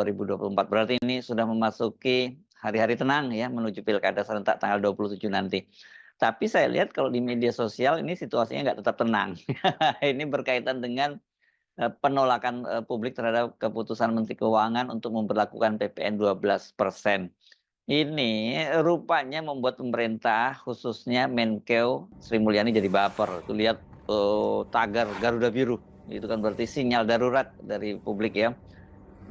2024. Berarti ini sudah memasuki hari-hari tenang ya menuju pilkada serentak tanggal 27 nanti. Tapi saya lihat kalau di media sosial ini situasinya nggak tetap tenang. Ini berkaitan dengan penolakan publik terhadap keputusan Menteri Keuangan untuk memperlakukan PPN 12%. Ini rupanya membuat pemerintah khususnya Menkeu Sri Mulyani jadi baper. Tuh lihat tagar Garuda Biru. Itu kan berarti sinyal darurat dari publik ya.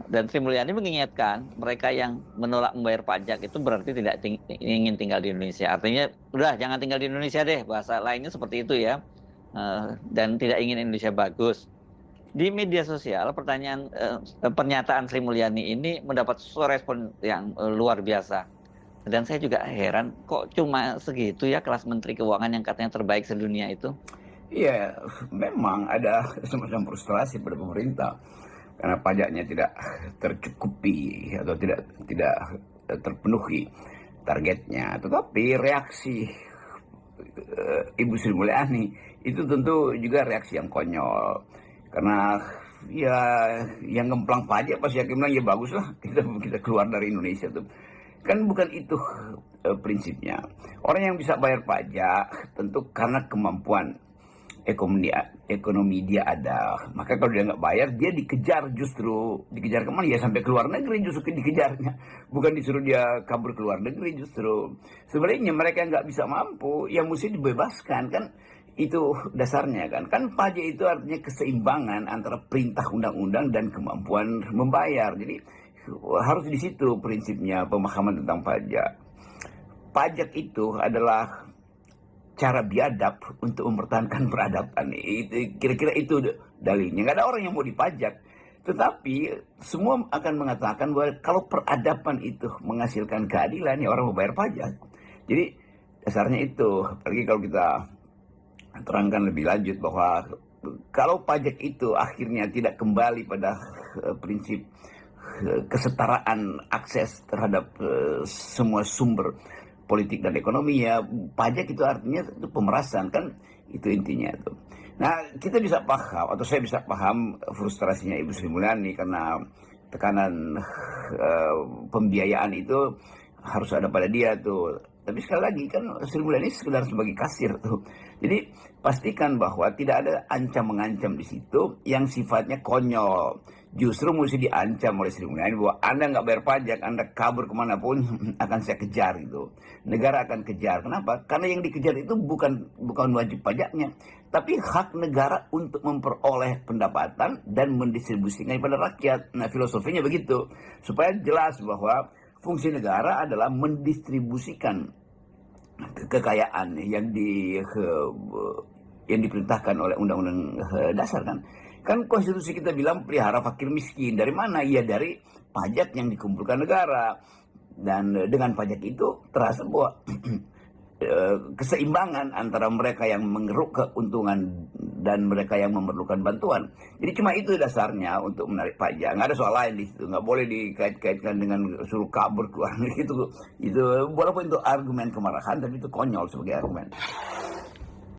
Dan Sri Mulyani mengingatkan mereka yang menolak membayar pajak itu berarti tidak ingin tinggal di Indonesia. Artinya udah jangan tinggal di Indonesia deh, bahasa lainnya seperti itu ya. Dan tidak ingin Indonesia bagus. Di media sosial pernyataan Sri Mulyani ini mendapat respon yang luar biasa. Dan saya juga heran kok cuma segitu ya kelas Menteri Keuangan yang katanya terbaik sedunia itu. Iya, memang ada semacam frustrasi pada pemerintah karena pajaknya tidak tercukupi atau tidak terpenuhi targetnya. Tetapi reaksi Ibu Sri Mulyani itu tentu juga reaksi yang konyol, karena ya yang ngemplang pajak pasti akan bilang ya bagus lah kita keluar dari Indonesia tuh. Kan bukan itu prinsipnya. Orang yang bisa bayar pajak tentu karena kemampuan ekonomi dia ada. Maka kalau dia nggak bayar, dia dikejar, justru dikejar kemana ya, sampai ke luar negeri justru dikejarnya, bukan disuruh dia kabur ke luar negeri. Justru sebenarnya mereka yang nggak bisa mampu yang mesti dibebaskan, kan itu dasarnya. Kan pajak itu artinya keseimbangan antara perintah undang-undang dan kemampuan membayar. Jadi harus di situ prinsipnya pemahaman tentang pajak. Pajak itu adalah cara biadab untuk mempertahankan peradaban. Itu kira-kira itu dalilnya. Nggak ada orang yang mau dipajak, tetapi semua akan mengatakan bahwa kalau peradaban itu menghasilkan keadilan, ya orang mau bayar pajak. Jadi dasarnya itu. Apalagi kalau kita terangkan lebih lanjut bahwa kalau pajak itu akhirnya tidak kembali pada prinsip kesetaraan akses terhadap semua sumber politik dan ekonomi, ya pajak itu artinya itu pemerasan, kan itu intinya itu. Nah, kita bisa paham atau saya bisa paham frustrasinya Ibu Sri Mulyani karena tekanan pembiayaan itu harus ada pada dia tuh. Tapi sekali lagi kan Sri Mulyani sekedar sebagai kasir tuh. Jadi pastikan bahwa tidak ada ancam-mengancam di situ yang sifatnya konyol. Justru mesti diancam oleh Sri Mulyani bahwa Anda nggak bayar pajak, Anda kabur kemanapun akan saya kejar gitu. Negara akan kejar. Kenapa? Karena yang dikejar itu bukan wajib pajaknya, tapi hak negara untuk memperoleh pendapatan dan mendistribusikannya pada rakyat. Nah, filosofinya begitu. Supaya jelas bahwa fungsi negara adalah mendistribusikan kekayaan yang diperintahkan oleh Undang-Undang Dasar kan. Kan konstitusi kita bilang pelihara fakir miskin. Dari mana? Ya dari pajak yang dikumpulkan negara. Dan dengan pajak itu terasa bahwa keseimbangan antara mereka yang mengeruk keuntungan dan mereka yang memerlukan bantuan. Jadi cuma itu dasarnya untuk menarik pajak. Nggak ada soal lain di situ. Nggak boleh dikait-kaitkan dengan suruh kabur keluar gitu. Itu walaupun itu argumen kemarahan, tapi itu konyol sebagai argumen.